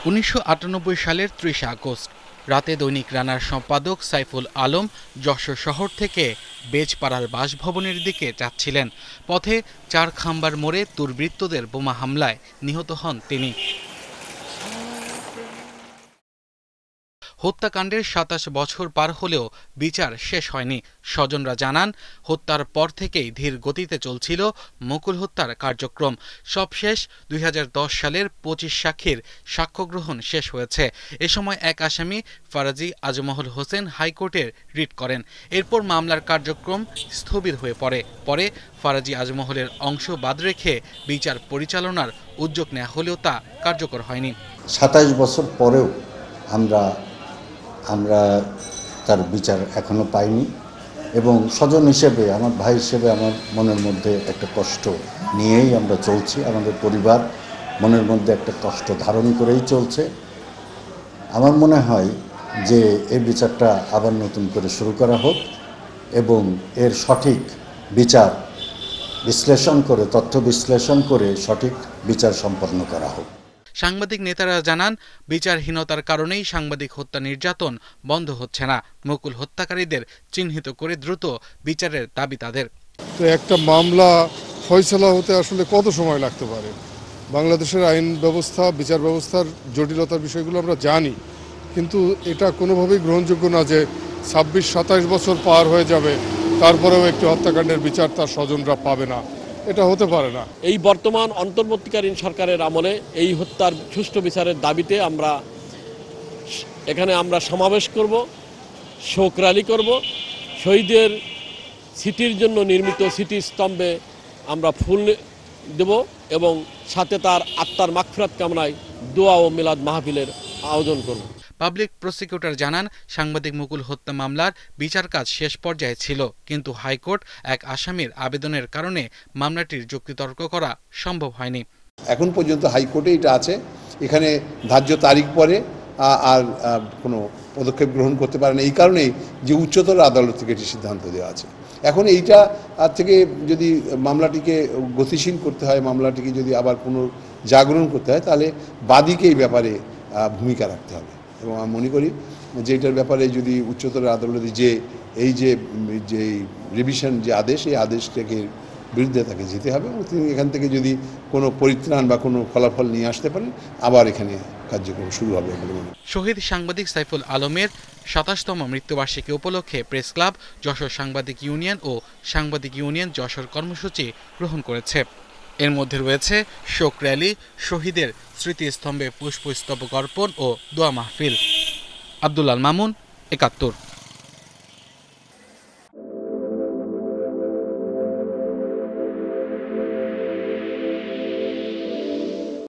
1998 সালের 30 আগস্ট রাতে দৈনিক রানার সম্পাদক সাইফুল আলম যশোর শহর থেকে বেজপাড়ার বাসভবনের দিকে যাচ্ছিলেন। পথে চারখাম্বার মোড়ে দুর্বৃত্তদের বোমা হামলায় নিহত হন তিনি। হত্যাকাণ্ডের 27 বছর পার হলেও বিচার শেষ হয়নি। স্বজনরা জানান, হত্যার পর থেকেই ধীর গতিতে চলছিল মুকুল হত্যার কার্যক্রম। সবশেষ 2010 সালের 25 সাক্ষীর সাক্ষ্য গ্রহণ শেষ হয়েছে। এ সময় এক আসামি ফারাজি আজমহল হোসেন হাইকোর্টের রিট করেন। এরপর মামলার কার্যক্রম স্থবির হয়ে পড়ে। পরে ফারাজি আজমহলের অংশ বাদ রেখে বিচার পরিচালনার উদ্যোগ নেওয়া হলেও তা কার্যকর হয়নি। 27 বছর পরেও আমরা তার বিচার এখনো পাইনি এবং স্বজন হিসেবে, আমার ভাই হিসেবে আমার মনের মধ্যে একটা কষ্ট নিয়েই আমরা চলছি। আমাদের পরিবার মনের মধ্যে একটা কষ্ট ধারণ করেই চলছে। আমার মনে হয় যে এই বিচারটা আবার নতুন করে শুরু করা হোক এবং এর সঠিক বিচার বিশ্লেষণ করে, তথ্য বিশ্লেষণ করে সঠিক বিচার সম্পন্ন করা হোক। সাংবাদিক নেতারা জানান, বিচারহীনতার কারণেই সাংবাদিক হত্যা নির্যাতন বন্ধ হচ্ছে না। মুকুল হত্যাকারীদের চিহ্নিত করে দ্রুত বিচারের দাবি তাদের। তো একটা মামলা ফয়সালা হতে আসলে কত সময় লাগতে পারে? বাংলাদেশের আইন ব্যবস্থা, বিচার ব্যবস্থার জটিলতার বিষয়গুলো আমরা জানি, কিন্তু এটা কোনোভাবেই গ্রহণযোগ্য না যে 26-27 বছর পার হয়ে যাবে, তারপরেও একটি হত্যাকাণ্ডের বিচার তার স্বজনরা পাবে না। এটা হতে পারে না। এই বর্তমান অন্তর্বর্তীকালীন সরকারের আমলে এই হত্যার সুষ্ঠু বিচারের দাবিতে আমরা সমাবেশ করব, শোক র্যালি করব। শহীদের স্মৃতির জন্য নির্মিত স্মৃতিস্তম্ভে আমরা ফুল দেব এবং সাথে তার আত্মার মাগফিরাত কামনায় দোয়া ও মিলাদ মাহফিলের আয়োজন করব। পাবলিক প্রসিকিউটর জানান, সাংবাদিক মুকুল হত্যা মামলার বিচার কাজ শেষ পর্যায়ে ছিল, কিন্তু হাইকোর্ট এক আসামির আবেদনের কারণে মামলাটির যুক্তিতর্ক করা সম্ভব হয়নি। এখন পর্যন্ত হাইকোর্টে এটা আছে, এখানে ধার্য তারিখ পরে আর কোনো পদক্ষেপ গ্রহণ করতে পারে না। এই কারণেই যে উচ্চতর আদালত থেকে এটি সিদ্ধান্ত দেওয়া আছে। এখন এইটা থেকে যদি মামলাটিকে গতিশীল করতে হয়, মামলাটিকে যদি আবার পুনর্জাগরণ করতে হয়, তাহলে বাদীকে এই ব্যাপারে ভূমিকা রাখতে হবে। এবং আমি মনে করি যে এটার ব্যাপারে যদি উচ্চতর আদালতে যে রিভিশন যে আদেশ, এই আদেশটাকে বিরুদ্ধে তাকে যেতে হবে এবং তিনি এখান থেকে যদি কোনো পরিত্রাণ বা কোনো ফলাফল নিয়ে আসতে পারেন, আবার এখানে কার্যক্রম শুরু হবে বলে মনে হয়। শহীদ সাংবাদিক সাইফুল আলমের 27তম মৃত্যুবার্ষিকী উপলক্ষে প্রেস ক্লাব, যশোর সাংবাদিক ইউনিয়ন ও সাংবাদিক ইউনিয়ন যশোর কর্মসূচি গ্রহণ করেছে। এর মধ্যে রয়েছে শোক র্যালি, শহীদের স্মৃতিস্তম্ভে পুষ্পস্তবক অর্পণ ও দোয়া মাহফিল। আব্দুল আল মামুন, ৭১।